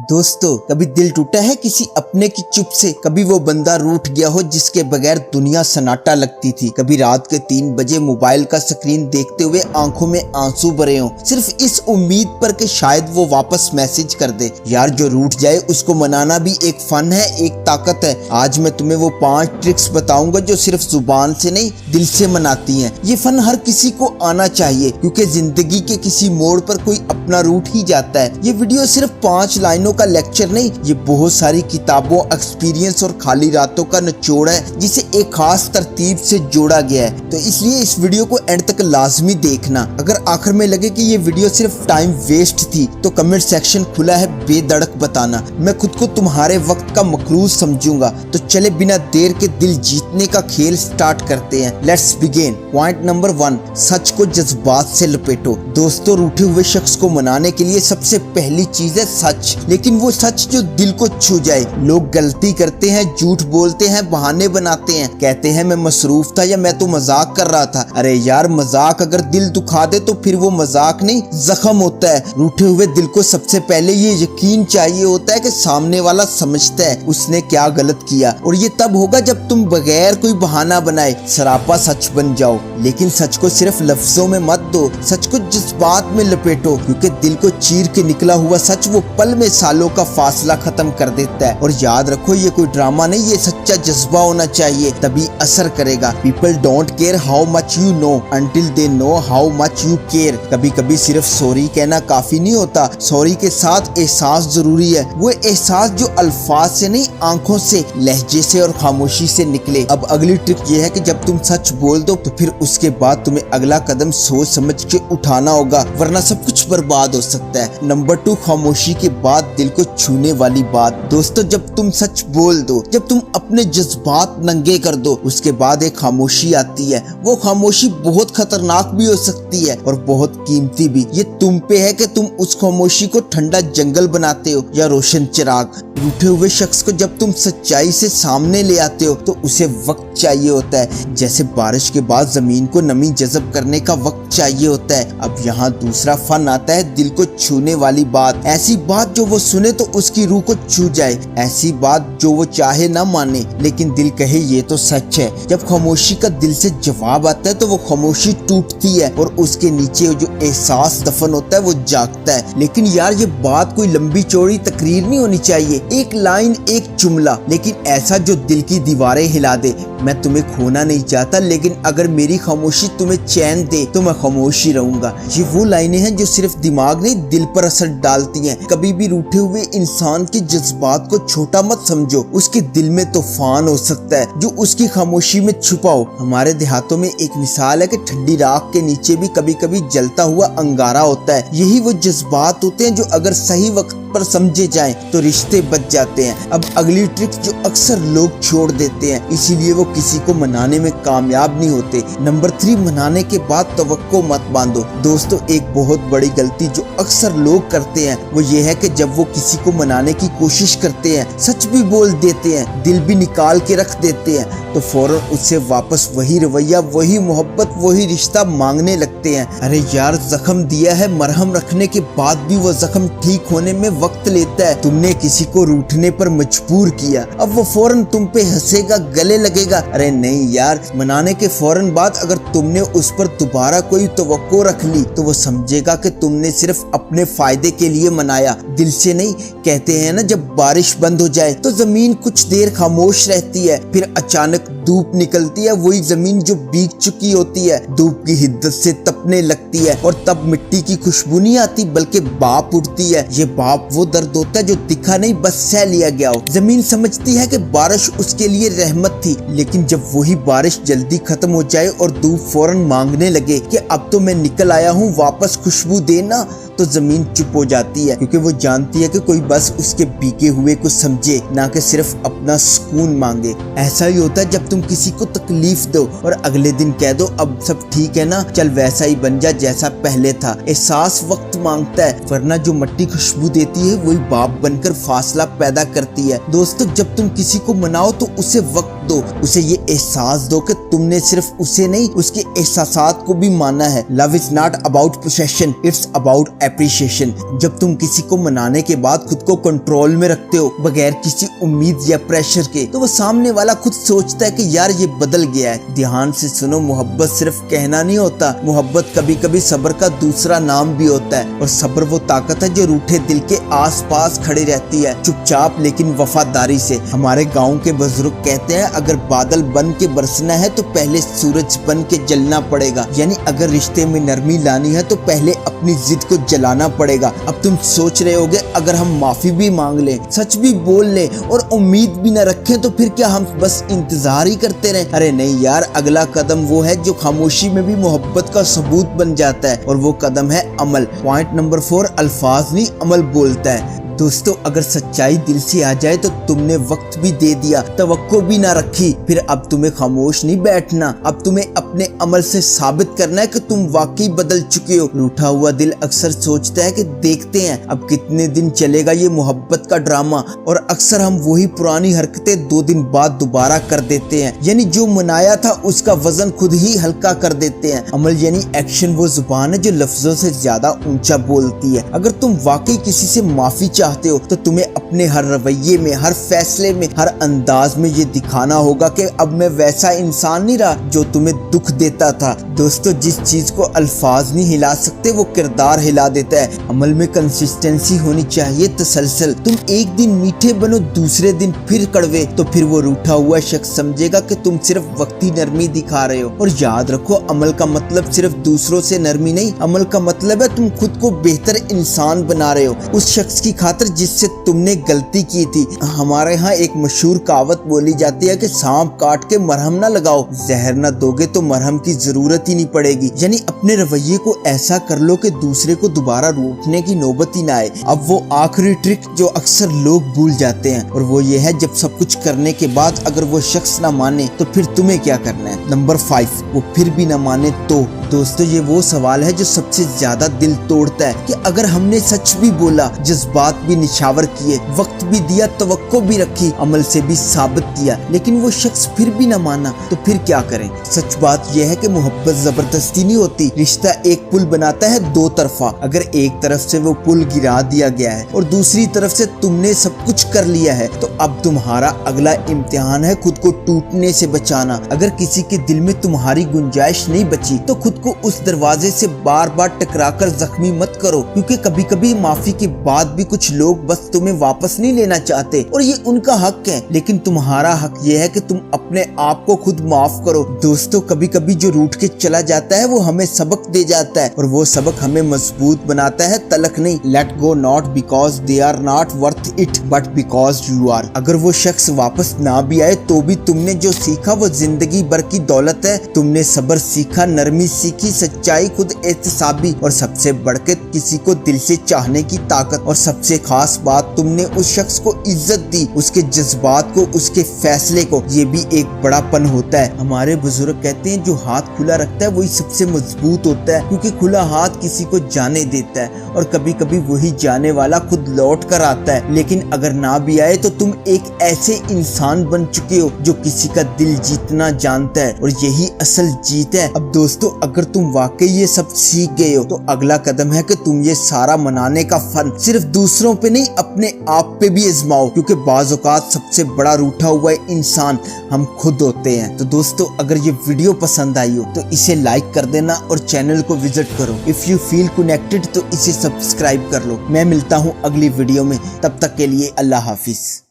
दोस्तों, कभी दिल टूटा है किसी अपने की चुप से? कभी वो बंदा रूठ गया हो जिसके बगैर दुनिया सन्नाटा लगती थी? कभी रात के 3 बजे मोबाइल का स्क्रीन देखते हुए आंखों में आंसू भरे हों, सिर्फ इस उम्मीद पर कि शायद वो वापस मैसेज कर दे। यार, जो रूठ जाए उसको मनाना भी एक फन है, एक ताकत है। आज मैं तुम्हें वो 5 ट्रिक्स बताऊंगा जो सिर्फ जुबान से नहीं, दिल से मनाती हैं। ये फन हर किसी को आना चाहिए, क्योंकि जिंदगी के किसी मोड़ पर कोई अपना रूठ ही जाता है। ये वीडियो सिर्फ 5 लाइनों का लेक्चर नहीं, ये बहुत सारी किताबों, एक्सपीरियंस और खाली रातों का निचोड़ है, जिसे एक खास तरतीब से जोड़ा गया है। तो इसलिए इस वीडियो को एंड तक लाजमी देखना। अगर आखिर में लगे कि ये वीडियो सिर्फ टाइम वेस्ट थी, तो कमेंट सेक्शन खुला है बेधड़क बताना। मैं खुद को तुम्हारे वक्त का मकरूज समझूंगा। तो चले बिना देर के दिल जीतने का खेल स्टार्ट करते हैं। Let's begin. पॉइंट नंबर 1, सच को जज्बात से लपेटो। दोस्तों, रूठे हुए शख्स को मनाने के लिए सबसे पहली चीज है सच, लेकिन वो सच जो दिल को छू जाए। लोग गलती करते हैं, झूठ बोलते हैं, बहाने बनाते हैं, कहते हैं मैं मसरूफ था या मैं तो मजाक कर रहा था। अरे यार, मजाक अगर दिल दुखा दे तो फिर वो मजाक नहीं, जख्म होता है। रूठे हुए दिल को सबसे पहले ये यकीन चाहिए होता है कि सामने वाला समझता है उसने क्या गलत किया, और ये तब होगा जब तुम बगैर कोई बहाना बनाए सरापा सच बन जाओ। लेकिन सच को सिर्फ लफ्जों में मत दो, सच को जज्बात में लपेटो, क्योंकि दिल को चीर के निकला हुआ सच वो पल में सालों का फासला खत्म कर देता है। और याद रखो, ये कोई ड्रामा नहीं, ये सच्चा जज्बा होना चाहिए, तभी असर करेगा। People don't care how much you know until they know how much you care. कभी कभी सिर्फ सॉरी कहना काफी नहीं होता, सॉरी के साथ एहसास जरूरी है। वो एहसास जो अल्फाज से नहीं, आंखों से, लहजे से और खामोशी से निकले। अब अगली ट्रिक ये है कि जब तुम सच बोल दो तो फिर उसके बाद तुम्हें अगला कदम सोच समझ के उठाना होगा, वरना सब कुछ बर्बाद हो सकता है। नंबर 2, खामोशी के बाद दिल को छूने वाली बात। दोस्तों, जब तुम सच बोल दो, जब तुम अपने जज्बात नंगे कर दो, उसके बाद एक खामोशी आती है। वो खामोशी बहुत खतरनाक भी हो सकती है और बहुत कीमती भी। ये तुम पे है कि तुम उस खामोशी को ठंडा जंगल बनाते हो या रोशन चिराग। रूठे हुए शख्स को जब तुम सच्चाई से सामने ले आते हो तो उसे वक्त चाहिए होता है, जैसे बारिश के बाद जमीन को नमी जज़ब करने का वक्त चाहिए होता है। अब यहाँ दूसरा फन आता है, दिल को छूने वाली बात। ऐसी बात जो वो सुने तो उसकी रूह को छू जाए, ऐसी बात जो वो चाहे ना माने लेकिन दिल कहे ये तो सच है। जब खामोशी का दिल से जवाब आता है तो वो खामोशी टूटती है और उसके नीचे जो एहसास दफन होता है वो जागता है। लेकिन यार, ये बात कोई लंबी चौड़ी तकरीर नहीं होनी चाहिए, एक लाइन, एक जुमला, लेकिन ऐसा जो दिल की दीवारें हिला दे। मैं तुम्हें खोना नहीं चाहता, लेकिन अगर मेरी खामोशी तुम्हें चैन दे तो मैं खामोश ही रहूंगा। ये वो लाइनें हैं जो सिर्फ दिमाग नहीं, दिल पर असर डालती हैं। कभी भी रूठे हुए इंसान के जज्बात को छोटा मत समझो, उसके दिल में तूफान हो सकता है जो उसकी खामोशी में छुपाओ। हमारे देहातों में एक मिसाल है कि ठंडी राख के नीचे भी कभी कभी जलता हुआ अंगारा होता है। यही वो जज्बात होते हैं जो अगर सही वक्त पर समझे जाएं तो रिश्ते बच जाते हैं। अब अगली ट्रिक जो अक्सर लोग छोड़ देते हैं, इसीलिए वो किसी को मनाने में कामयाब नहीं होते। नंबर 3, मनाने के बाद तवक्को मत बांधो। दोस्तों, एक बहुत बड़ी गलती जो अक्सर लोग करते हैं वो ये है कि जब वो किसी को मनाने की कोशिश करते हैं, सच भी बोल देते हैं, दिल भी निकाल के रख देते हैं, तो फौरन उससे वापस वही रवैया, वही मोहब्बत, वही रिश्ता मांगने लगते हैं। अरे यार, जख्म दिया है, मरहम रखने के बाद भी वो जख्म ठीक होने में वक्त लेता है। तुमने किसी को रूठने पर मजबूर किया, अब वो फौरन तुम पे हंसेगा, गले लगेगा। अरे नहीं यार, मनाने के फौरन बाद अगर तुमने उस पर दोबारा कोई तवक्को रख ली तो वो समझेगा कि तुमने सिर्फ अपने फायदे के लिए मनाया, दिल से नहीं। कहते हैं ना, जब बारिश बंद हो जाए तो जमीन कुछ देर खामोश रहती है, फिर अचानक धूप निकलती है। वही जमीन जो भीग चुकी होती है धूप की हिद्दत से तपने लगती है, और तब मिट्टी की खुशबू नहीं आती बल्कि भाप उठती है। ये भाप वो दर्द होता है जो दिखा नहीं, बस सह लिया गया हो। जमीन समझती है कि बारिश उसके लिए रहमत थी, लेकिन जब वही बारिश जल्दी खत्म हो जाए और धूप फौरन मांगने लगे कि अब तो मैं निकल आया हूँ, वापस खुशबू देना, तो जमीन चुप हो जाती है, क्योंकि वो जानती है कि कोई बस उसके भीगे हुए को समझे, ना कि सिर्फ अपना सुकून मांगे। ऐसा ही होता है जब तुम किसी को तकलीफ दो और अगले दिन कह दो अब सब ठीक है ना, चल वैसा ही बन जा जैसा पहले था। एहसास वक्त मांगता है, वरना जो मट्टी खुशबू देती है वही बाप बनकर फासला पैदा करती है। दोस्तों, जब तुम किसी को मनाओ तो उसे वक्त दो, उसे ये एहसास दो कि तुमने सिर्फ उसे नहीं उसके एहसासात को भी माना है। Love is not about possession, it's about appreciation. जब तुम किसी को मनाने के बाद खुद को कंट्रोल में रखते हो बगैर किसी उम्मीद या प्रेशर के, तो वो सामने वाला खुद सोचता है कि यार ये बदल गया है। ध्यान से सुनो, मोहब्बत सिर्फ कहना नहीं होता, मोहब्बत कभी कभी सब्र का दूसरा नाम भी होता है। और सब्र वो ताकत है जो रूठे दिल के आस पास खड़ी रहती है, चुपचाप लेकिन वफादारी से। हमारे गाँव के बुजुर्ग कहते हैं, अगर बादल बन के बरसना है तो पहले सूरज बन के जलना पड़ेगा। यानी अगर रिश्ते में नरमी लानी है तो पहले अपनी जिद को जलाना पड़ेगा। अब तुम सोच रहे होगे, अगर हम माफी भी मांग लें, सच भी बोल लें और उम्मीद भी न रखें तो फिर क्या हम बस इंतजार ही करते रहें? अरे नहीं यार, अगला कदम वो है जो खामोशी में भी मोहब्बत का सबूत बन जाता है, और वो कदम है अमल। पॉइंट नंबर 4, अल्फाज नहीं अमल बोलता है। दोस्तों, अगर सच्चाई दिल से आ जाए तो तुमने वक्त भी दे दिया, तवक्को भी ना रखी, फिर अब तुम्हें खामोश नहीं बैठना, अब तुम्हें अपने अमल से साबित करना है कि तुम वाकई बदल चुके हो। रूठा हुआ दिल अक्सर सोचता है कि देखते हैं अब कितने दिन चलेगा ये मोहब्बत का ड्रामा, और अक्सर हम वही पुरानी हरकतें 2 दिन बाद दोबारा कर देते हैं। यानी जो मनाया था उसका वजन खुद ही हल्का कर देते हैं। अमल यानी एक्शन वो जुबान है जो लफ्जों से ज्यादा ऊंचा बोलती है। अगर तुम वाकई किसी से माफी चाहते हो तो तुम्हें अपने हर रवैये में, हर फैसले में, हर अंदाज में ये दिखाना होगा कि अब मैं वैसा इंसान नहीं रहा जो तुम्हें दुख देता था। दोस्तों, जिस चीज को अल्फाज नहीं हिला सकते वो किरदार हिला देता है। अमल में कंसिस्टेंसी होनी चाहिए, तसलसल। तुम एक दिन मीठे बनो, दूसरे दिन फिर कड़वे, तो फिर वो रूठा हुआ शख्स समझेगा कि तुम सिर्फ वक्ती नरमी दिखा रहे हो। और याद रखो, अमल का मतलब सिर्फ दूसरों से नरमी नहीं, अमल का मतलब है तुम खुद को बेहतर इंसान बना रहे हो उस शख्स की खातिर जिससे तुमने गलती की थी। हमारे यहाँ एक मशहूर कहावत बोली जाती है कि सांप काट के मरहम ना लगाओ, जहर ना दोगे तो मरहम की जरूरत ही नहीं पड़ेगी। यानी अपने रवैये को ऐसा कर लो कि दूसरे को दोबारा रूठने की नौबत ही ना आए। अब वो आखिरी ट्रिक जो अक्सर लोग भूल जाते हैं, और वो ये है, जब सब कुछ करने के बाद अगर वो शख्स ना माने तो फिर तुम्हें क्या करना है? नंबर 5, वो फिर भी ना माने तो। दोस्तों, ये वो सवाल है जो सबसे ज्यादा दिल तोड़ता है कि अगर हमने सच भी बोला, जज्बात भी निछावर किए, वक्त भी दिया, तवक्को भी रखी, अमल से भी साबित किया, लेकिन वो शख्स फिर भी न माना, तो फिर क्या करें? सच बात यह है कि मोहब्बत जबरदस्ती नहीं होती। रिश्ता एक पुल बनाता है 2 तरफा। अगर एक तरफ से वो पुल गिरा दिया गया है और दूसरी तरफ से तुमने सब कुछ कर लिया है, तो अब तुम्हारा अगला इम्तिहान है खुद को टूटने से बचाना। अगर किसी के दिल में तुम्हारी गुंजाइश नहीं बची तो खुद को उस दरवाजे से बार बार टकराकर जख्मी मत करो, क्योंकि कभी कभी माफी के बाद भी कुछ लोग बस तुम्हें वापस नहीं लेना चाहते, और ये उनका हक है। लेकिन तुम्हारा हक ये है कि तुम अपने आप को खुद माफ करो। दोस्तों, कभी कभी जो रूठ के चला जाता है वो हमें सबक दे जाता है, और वो सबक हमें मजबूत बनाता है, तलक नहीं। Let go not because they are not worth it but because you are. अगर वो शख्स वापस ना भी आए तो भी तुमने जो सीखा वो जिंदगी भर की दौलत है। तुमने सब्र सीखा, नरमी सीखी, सच्चाई, खुद एहतसाबी, और सबसे बढ़कर किसी को दिल से चाहने की ताकत। और सबसे खास बात, तुमने उस शख्स को इज्जत दी, उसके जज्बात को, उसके फैसले को। ये भी एक बड़ापन होता है। हमारे बुजुर्ग कहते हैं, जो हाथ खुला रखता है वही सबसे मजबूत होता है, क्योंकि खुला हाथ किसी को जाने देता है, और कभी कभी वही जाने वाला खुद लौट कर आता है। लेकिन अगर ना भी आए तो तुम एक ऐसे इंसान बन चुके हो जो किसी का दिल जीतना जानता है, और यही असल जीत है। अब दोस्तों, अगर तुम वाकई ये सब सीख गए हो तो अगला कदम है कि तुम ये सारा मनाने का फन सिर्फ दूसरों पे नहीं, अपने आप पे भी आजमाओ, क्योंकि बाज़ औक़ात सबसे बड़ा रूठा हुआ इंसान हम खुद होते हैं। तो दोस्तों, अगर ये वीडियो पसंद आई हो तो इसे लाइक कर देना और चैनल को विजिट करो। इफ यू फील कनेक्टेड तो इसे सब्सक्राइब कर लो। मैं मिलता हूँ अगली वीडियो में, तब तक के लिए अल्लाह हाफिज।